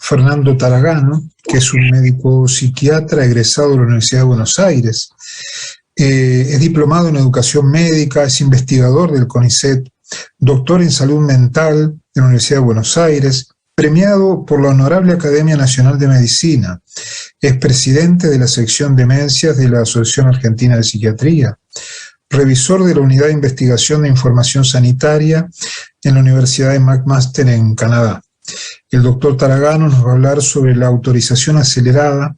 Fernando Taragano, que es un médico psiquiatra egresado de la Universidad de Buenos Aires. Es diplomado en educación médica, es investigador del CONICET, doctor en salud mental de la Universidad de Buenos Aires, premiado por la Honorable Academia Nacional de Medicina. Es presidente de la sección Demencias de la Asociación Argentina de Psiquiatría, revisor de la Unidad de Investigación de Información Sanitaria en la Universidad de McMaster en Canadá. El doctor Taragano nos va a hablar sobre la autorización acelerada,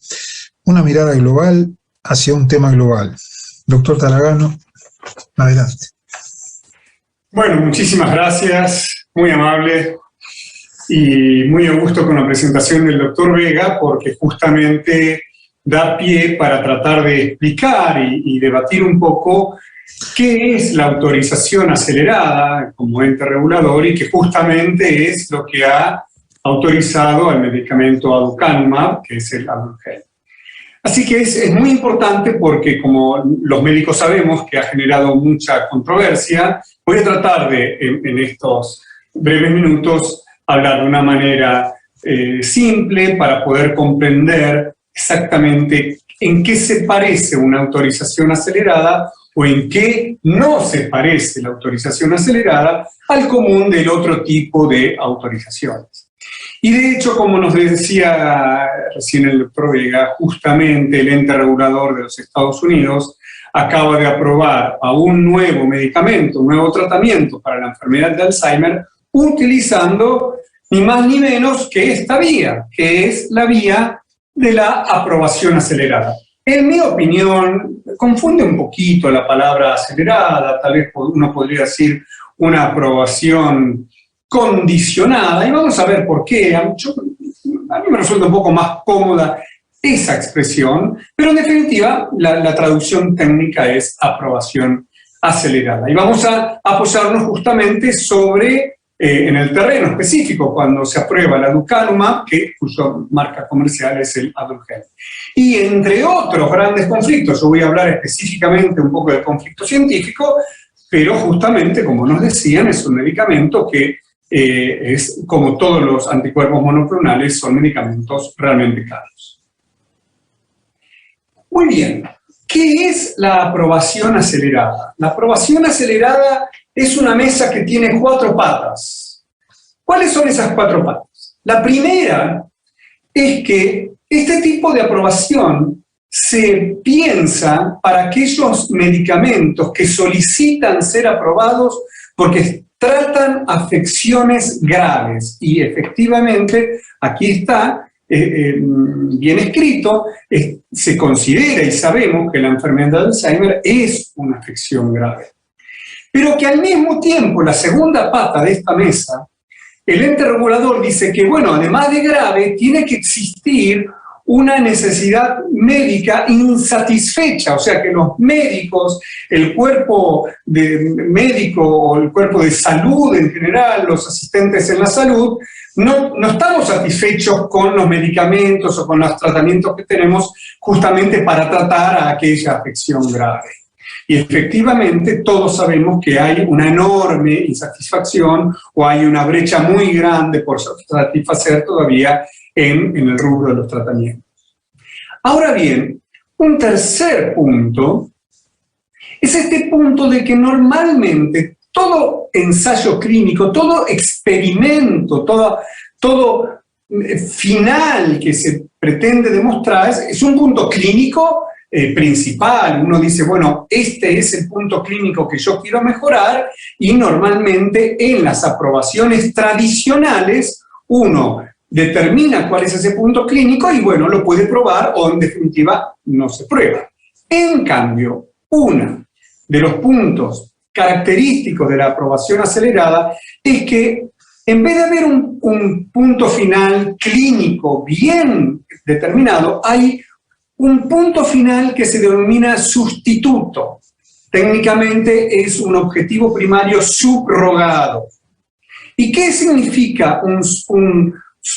una mirada global hacia un tema global. Doctor Taragano, adelante. Bueno, muchísimas gracias, muy amable y muy a gusto con la presentación del doctor Vega, porque justamente da pie para tratar de explicar y debatir un poco qué es la autorización acelerada como ente regulador y que justamente es lo que ha autorizado al medicamento aducanumab, que es el Adulgel. Así que es muy importante porque, como los médicos sabemos, que ha generado mucha controversia, voy a tratar de, en estos breves minutos, hablar de una manera simple para poder comprender exactamente en qué se parece una autorización acelerada o en qué no se parece la autorización acelerada al común del otro tipo de autorizaciones. Y de hecho, como nos decía recién el doctor Vega, justamente el ente regulador de los Estados Unidos acaba de aprobar a un nuevo medicamento, un nuevo tratamiento para la enfermedad de Alzheimer, utilizando ni más ni menos que esta vía, que es la vía de la aprobación acelerada. En mi opinión, confunde un poquito la palabra acelerada, tal vez uno podría decir una aprobación condicionada, y vamos a ver por qué. A mí me resulta un poco más cómoda esa expresión, pero en definitiva la traducción técnica es aprobación acelerada. Y vamos a apoyarnos justamente sobre, en el terreno específico, cuando se aprueba el aducanumab, cuya marca comercial es el Adulgel. Y entre otros grandes conflictos, yo voy a hablar específicamente un poco del conflicto científico, pero justamente, como nos decían, es un medicamento que es, como todos los anticuerpos monoclonales, son medicamentos realmente caros. Muy bien, ¿qué es la aprobación acelerada? La aprobación acelerada es una mesa que tiene 4 patas. ¿Cuáles son esas 4 patas? La primera es que este tipo de aprobación se piensa para aquellos medicamentos que solicitan ser aprobados porque tratan afecciones graves. Y efectivamente, aquí está bien escrito, se considera y sabemos que la enfermedad de Alzheimer es una afección grave. Pero que al mismo tiempo, la segunda pata de esta mesa, el ente regulador dice que, bueno, además de grave, tiene que existir una necesidad médica insatisfecha, o sea que los médicos, el cuerpo médico o el cuerpo de salud en general, los asistentes en la salud, no estamos satisfechos con los medicamentos o con los tratamientos que tenemos justamente para tratar a aquella afección grave. Y efectivamente todos sabemos que hay una enorme insatisfacción o hay una brecha muy grande por satisfacer todavía en el rubro de los tratamientos. Ahora bien, un tercer punto es este punto de que normalmente todo ensayo clínico, todo experimento, todo final que se pretende demostrar es un punto clínico principal. Uno dice, bueno, este es el punto clínico que yo quiero mejorar, y normalmente en las aprobaciones tradicionales uno determina cuál es ese punto clínico y, bueno, lo puede probar o en definitiva no se prueba. En cambio, uno de los puntos característicos de la aprobación acelerada es que en vez de haber un punto final clínico bien determinado, hay un punto final que se denomina sustituto. Técnicamente es un objetivo primario subrogado. ¿Y qué significa un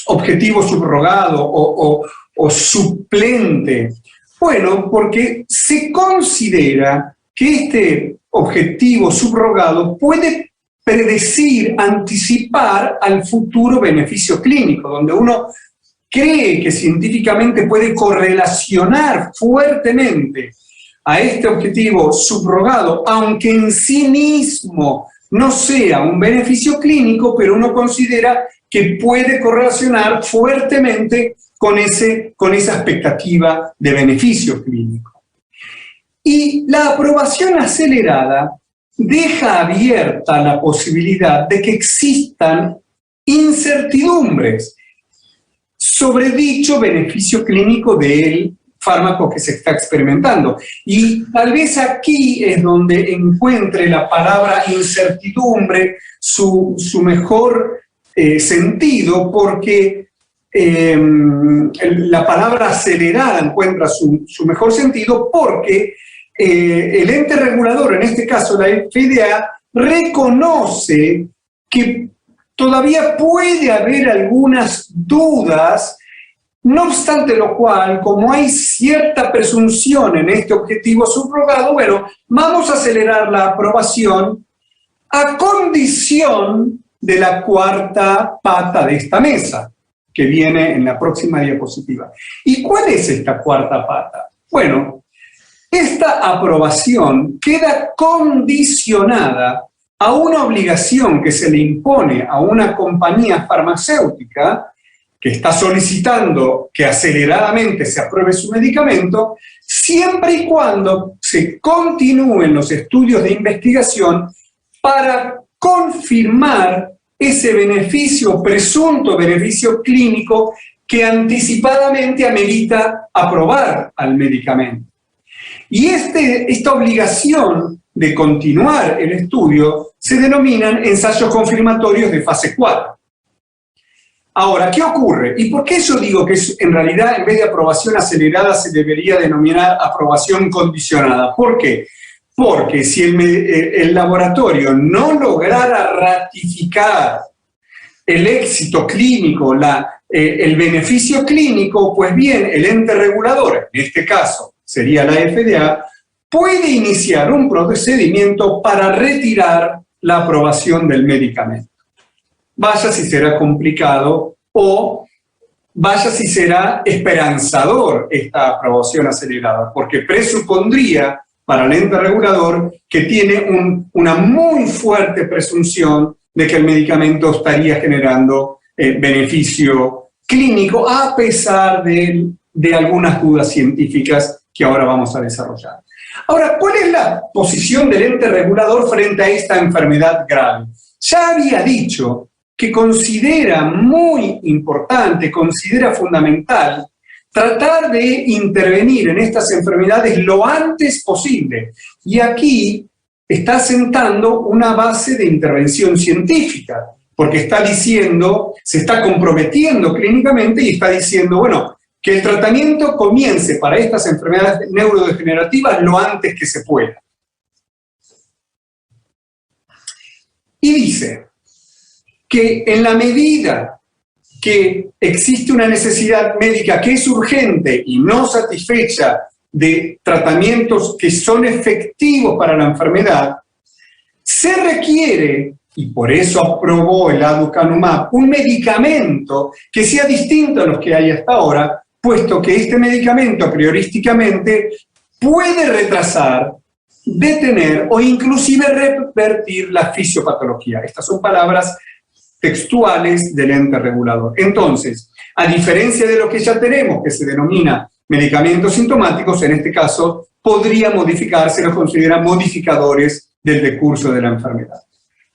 objetivo subrogado o suplente? Bueno, porque se considera que este objetivo subrogado puede predecir, anticipar al futuro beneficio clínico, donde uno cree que científicamente puede correlacionar fuertemente a este objetivo subrogado, aunque en sí mismo no sea un beneficio clínico, pero uno considera que puede correlacionar fuertemente con esa expectativa de beneficio clínico. Y la aprobación acelerada deja abierta la posibilidad de que existan incertidumbres sobre dicho beneficio clínico del fármaco que se está experimentando. Y tal vez aquí es donde encuentre la palabra incertidumbre su mejor sentido, porque la palabra acelerada encuentra su mejor sentido porque el ente regulador, en este caso la FDA, reconoce que todavía puede haber algunas dudas, no obstante lo cual, como hay cierta presunción en este objetivo subrogado, bueno, vamos a acelerar la aprobación a condición de la cuarta pata de esta mesa, que viene en la próxima diapositiva. ¿Y cuál es esta cuarta pata? Bueno, esta aprobación queda condicionada a una obligación que se le impone a una compañía farmacéutica que está solicitando que aceleradamente se apruebe su medicamento, siempre y cuando se continúen los estudios de investigación para confirmar ese beneficio, presunto beneficio clínico que anticipadamente amerita aprobar al medicamento. Y esta obligación de continuar el estudio se denominan ensayos confirmatorios de fase 4. Ahora, ¿qué ocurre? ¿Y por qué yo digo que en realidad en vez de aprobación acelerada se debería denominar aprobación condicionada? ¿Por qué? Porque si el laboratorio no lograra ratificar el éxito clínico, el beneficio clínico, pues bien, el ente regulador, en este caso sería la FDA, puede iniciar un procedimiento para retirar la aprobación del medicamento. Vaya si será complicado o vaya si será esperanzador esta aprobación acelerada, porque presupondría para el ente regulador que tiene una muy fuerte presunción de que el medicamento estaría generando beneficio clínico, a pesar de algunas dudas científicas que ahora vamos a desarrollar. Ahora, ¿cuál es la posición del ente regulador frente a esta enfermedad grave? Ya había dicho que considera muy importante, considera fundamental tratar de intervenir en estas enfermedades lo antes posible. Y aquí está sentando una base de intervención científica, porque está diciendo, se está comprometiendo clínicamente y está diciendo, bueno, que el tratamiento comience para estas enfermedades neurodegenerativas lo antes que se pueda. Y dice que en la medida que existe una necesidad médica que es urgente y no satisfecha de tratamientos que son efectivos para la enfermedad, se requiere, y por eso aprobó el aducanumab, un medicamento que sea distinto a los que hay hasta ahora, puesto que este medicamento priorísticamente puede retrasar, detener o inclusive revertir la fisiopatología. Estas son palabras textuales del ente regulador. Entonces, a diferencia de lo que ya tenemos, que se denomina medicamentos sintomáticos, en este caso podría modificarse, los consideran modificadores del decurso de la enfermedad.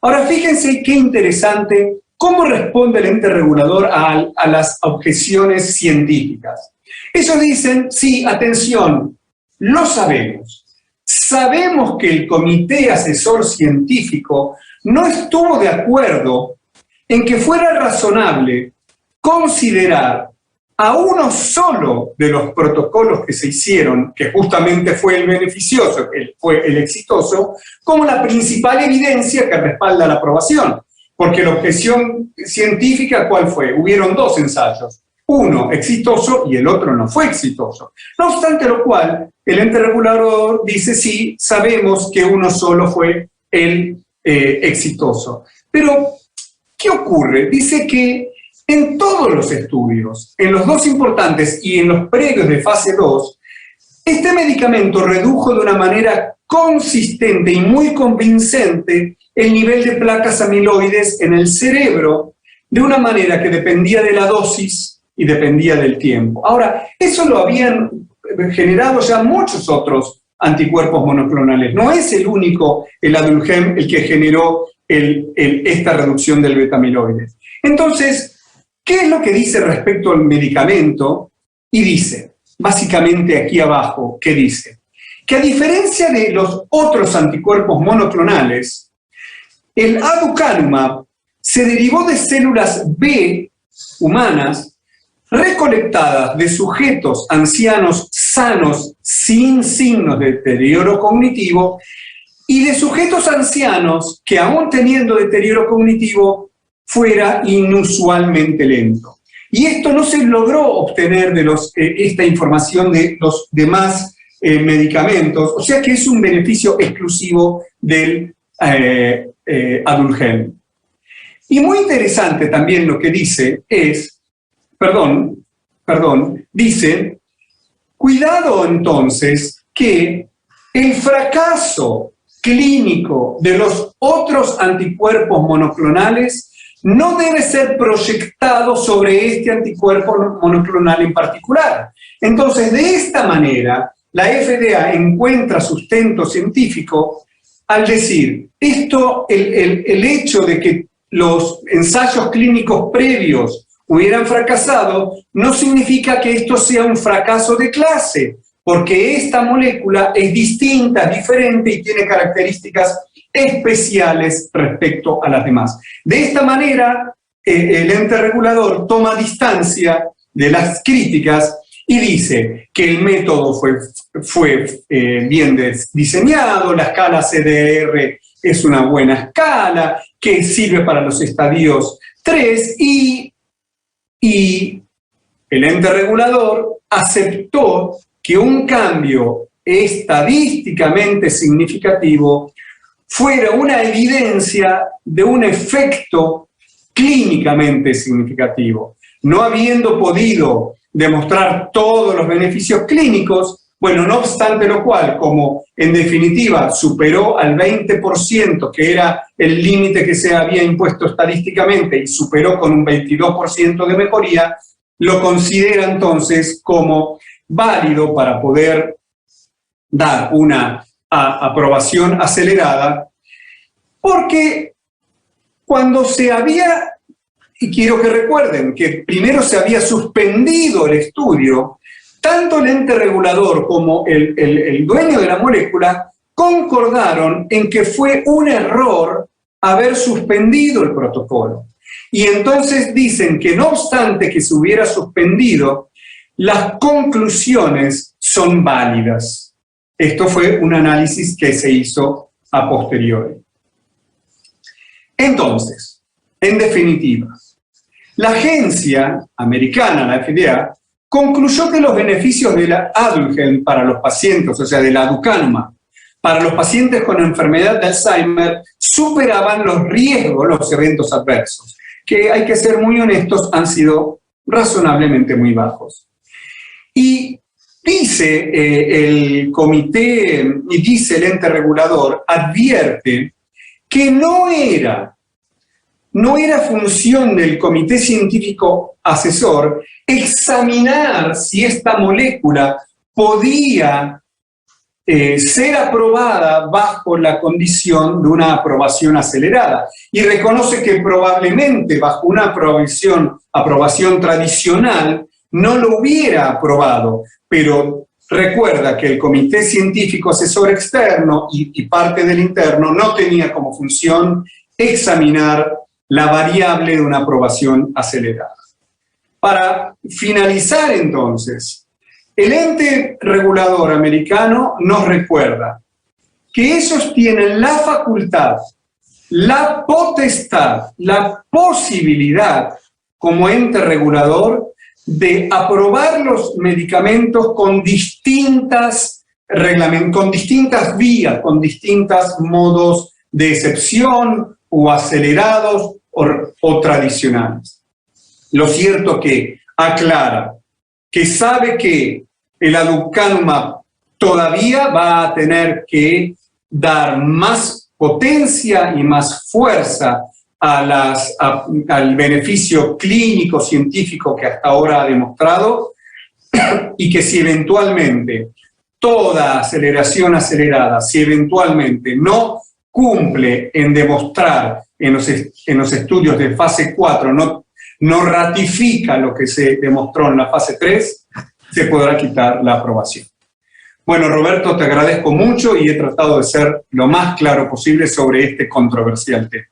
Ahora, fíjense qué interesante cómo responde el ente regulador a las objeciones científicas. Ellos dicen, sí, atención, lo sabemos. Sabemos que el comité asesor científico no estuvo de acuerdo en que fuera razonable considerar a uno solo de los protocolos que se hicieron, que justamente fue el beneficioso, fue el exitoso, como la principal evidencia que respalda la aprobación. Porque la objeción científica, ¿cuál fue? Hubieron dos ensayos, uno exitoso y el otro no fue exitoso. No obstante lo cual, el ente regulador dice, sí, sabemos que uno solo fue el exitoso. Pero, ¿qué ocurre? Dice que En todos los estudios, en los dos importantes y en los previos de fase 2, este medicamento redujo de una manera consistente y muy convincente el nivel de placas amiloides en el cerebro, de una manera que dependía de la dosis y dependía del tiempo. Ahora, eso lo habían generado ya muchos otros anticuerpos monoclonales. No es el único, el Adulgem, el que generó esta reducción del beta-amiloide. Entonces, ¿qué es lo que dice respecto al medicamento? Y dice, básicamente aquí abajo, ¿qué dice? Que a diferencia de los otros anticuerpos monoclonales, el aducanumab se derivó de células B humanas recolectadas de sujetos ancianos sanos sin signos de deterioro cognitivo y de sujetos ancianos que, aún teniendo deterioro cognitivo, fuera inusualmente lento. Y esto no se logró obtener de esta información de los demás medicamentos, o sea que es un beneficio exclusivo del Adulgem. Y muy interesante también lo que dice es, dice, cuidado entonces que el fracaso clínico de los otros anticuerpos monoclonales no debe ser proyectado sobre este anticuerpo monoclonal en particular. Entonces, de esta manera, la FDA encuentra sustento científico al decir, el hecho de que los ensayos clínicos previos hubieran fracasado, no significa que esto sea un fracaso de clase, porque esta molécula es distinta, es diferente y tiene características especiales respecto a las demás. De esta manera, el ente regulador toma distancia de las críticas y dice que el método fue bien diseñado, la escala CDR es una buena escala, que sirve para los estadios 3 y el ente regulador aceptó que un cambio estadísticamente significativo fuera una evidencia de un efecto clínicamente significativo. No habiendo podido demostrar todos los beneficios clínicos, bueno, no obstante lo cual, como en definitiva superó al 20%, que era el límite que se había impuesto estadísticamente, y superó con un 22% de mejoría, lo considera entonces como válido para poder dar una aprobación acelerada, porque cuando se había, y quiero que recuerden que primero se había suspendido el estudio, tanto el ente regulador como el dueño de la molécula concordaron en que fue un error haber suspendido el protocolo. Y entonces dicen que no obstante que se hubiera suspendido, las conclusiones son válidas. Esto fue un análisis que se hizo a posteriori. Entonces, en definitiva, la agencia americana, la FDA, concluyó que los beneficios de la Adulgem para los pacientes, o sea, de la aducanumab, para los pacientes con enfermedad de Alzheimer, superaban los riesgos, los eventos adversos, que hay que ser muy honestos, han sido razonablemente muy bajos. Y dice el comité, y dice el ente regulador, advierte que no era función del comité científico asesor examinar si esta molécula podía ser aprobada bajo la condición de una aprobación acelerada. Y reconoce que probablemente bajo una aprobación tradicional no lo hubiera aprobado, pero recuerda que el comité científico asesor externo y parte del interno no tenía como función examinar la variable de una aprobación acelerada. Para finalizar entonces, el ente regulador americano nos recuerda que ellos tienen la facultad, la potestad, la posibilidad como ente regulador de aprobar los medicamentos con distintas vías, con distintos modos de excepción o acelerados o tradicionales. Lo cierto que aclara que sabe que el aducanumab todavía va a tener que dar más potencia y más fuerza al beneficio clínico científico que hasta ahora ha demostrado, y que si eventualmente toda aceleración acelerada, si eventualmente no cumple en demostrar en los estudios de fase 4, no ratifica lo que se demostró en la fase 3, se podrá quitar la aprobación. Bueno, Roberto, te agradezco mucho y he tratado de ser lo más claro posible sobre este controversial tema.